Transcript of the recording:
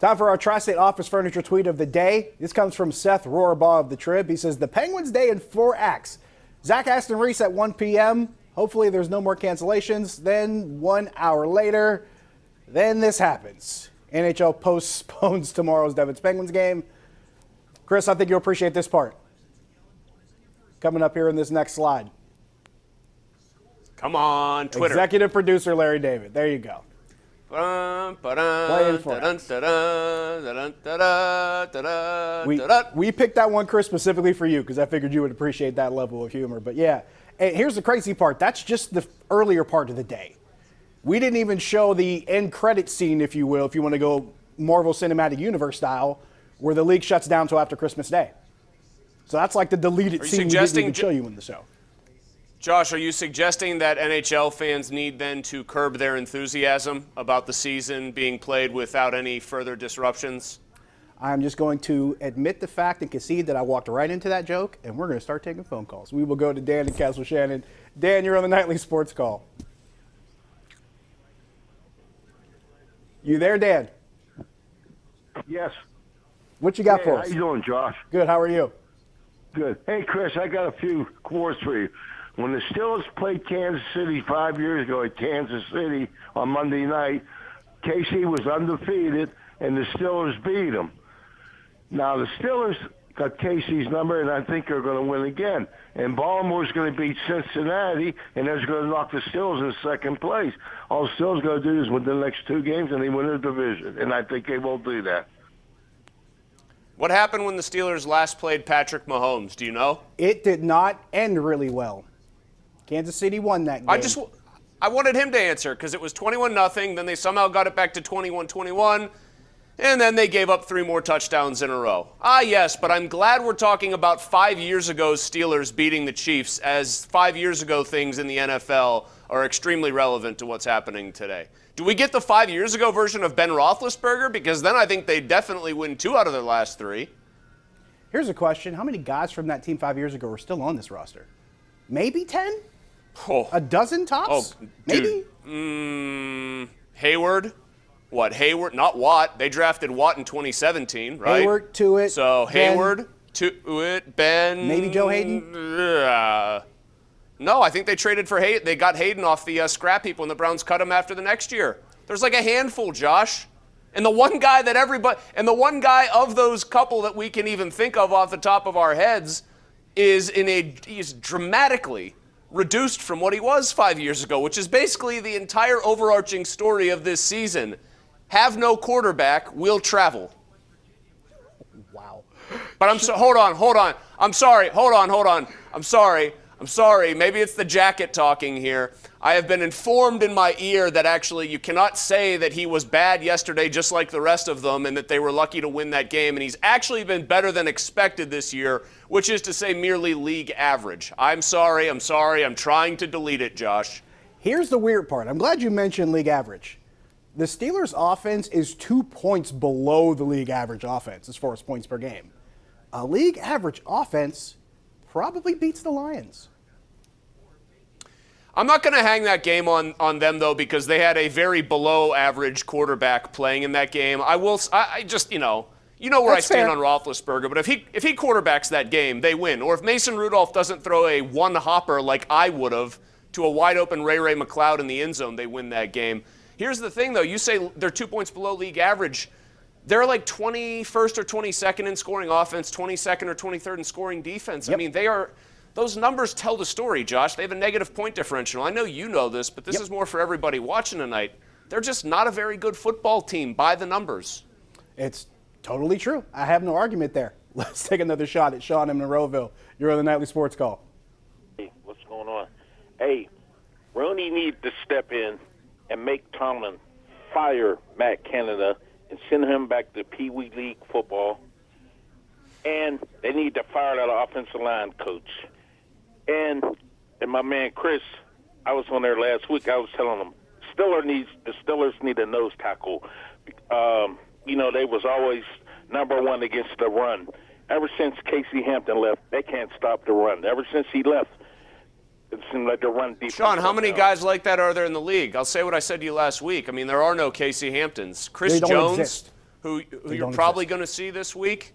Time for our Tri-State Office Furniture tweet of the day. This comes from Seth Rohrbaugh of the Trib. He says, the Penguins Day in 4 acts. Zach Aston Reese at 1 p.m. Hopefully there's no more cancellations. Then 1 hour later, then this happens. NHL postpones tomorrow's Devils Penguins game. Chris, I think you'll appreciate this part. Coming up here in this next slide. Come on, Twitter. Executive producer Larry David. There you go. We picked that one, Chris, specifically for you because I figured you would appreciate that level of humor. But yeah, and here's the crazy part. That's just the earlier part of the day. We didn't even show the end credit scene, if you will, if you want to go Marvel Cinematic Universe style, where the league shuts down until after Christmas Day. So that's like the deleted scene we didn't even show you in the show. Josh, are you suggesting that NHL fans need then to curb their enthusiasm about the season being played without any further disruptions? I'm just going to admit the fact and concede that I walked right into that joke, and we're going to start taking phone calls. We will go to Dan in Castle Shannon. Dan, you're on the Nightly Sports Call. You there, Dan? Yes. What you got for us? How you doing, Josh? Good. How are you? Good. Hey, Chris, I got a few words for you. When the Steelers played Kansas City 5 years ago at Kansas City on Monday night, KC was undefeated, and the Steelers beat them. Now, the Steelers got KC's number, and I think they're going to win again. And Baltimore's going to beat Cincinnati, and they're going to knock the Steelers in second place. All the Steelers going to do is win the next 2 games, and they win the division. And I think they will do that. What happened when the Steelers last played Patrick Mahomes? Do you know? It did not end really well. Kansas City won that game. I wanted him to answer because it was 21-0. Then they somehow got it back to 21-21. And then they gave up 3 more touchdowns in a row. Yes, but I'm glad we're talking about 5 years ago Steelers beating the Chiefs, as 5 years ago things in the NFL are extremely relevant to what's happening today. Do we get the 5 years ago version of Ben Roethlisberger? Because then I think they definitely win 2 out of their last 3. Here's a question. How many guys from that team 5 years ago are still on this roster? Maybe 10? Oh. A dozen tops? Oh, maybe? Hayward? What, Hayward? Not Watt. They drafted Watt in 2017, right? Hayward, to it. So Hayward, to it, Ben. Maybe Joe Hayden? No, I think they traded for Hayden. They got Hayden off the scrap heap when the Browns cut him after the next year. There's like a handful, Josh. And the one guy of those couple that we can even think of off the top of our heads is dramatically reduced from what he was 5 years ago, which is basically the entire overarching story of this season. Have no quarterback, will travel. Wow. But hold on. I'm sorry. I'm sorry. Maybe it's the jacket talking here. I have been informed in my ear that actually you cannot say that he was bad yesterday just like the rest of them and that they were lucky to win that game. And he's actually been better than expected this year, which is to say merely league average. I'm sorry. I'm trying to delete it, Josh. Here's the weird part. I'm glad you mentioned league average. The Steelers' offense is 2 points below the league average offense as far as points per game. A league average offense probably beats the Lions. I'm not going to hang that game on them, though, because they had a very below-average quarterback playing in that game. I just, you know where I stand on Roethlisberger, but if he quarterbacks that game, they win. Or if Mason Rudolph doesn't throw a one-hopper like I would have to a wide-open Ray McLeod in the end zone, they win that game. Here's the thing, though. You say they're 2 points below league average. They're like 21st or 22nd in scoring offense, 22nd or 23rd in scoring defense. Yep. I mean, those numbers tell the story, Josh. They have a negative point differential. I know you know this, but this is more for everybody watching tonight. They're just not a very good football team by the numbers. It's totally true. I have no argument there. Let's take another shot at Sean in Monroeville. You're on the Nightly Sports Call. Hey, what's going on? Hey, Rooney needs to step in and make Tomlin fire Matt Canada and send him back to Pee Wee League football. And they need to fire that offensive line coach. And my man Chris, I was on there last week. I was telling him the Steelers need a nose tackle. They was always number one against the run. Ever since Casey Hampton left, they can't stop the run. Ever since he left, it seemed like the run defense. Sean, how many guys like that are there in the league? I'll say what I said to you last week. I mean, there are no Casey Hamptons. Chris Jones. who you're don't probably exist. going to see this week.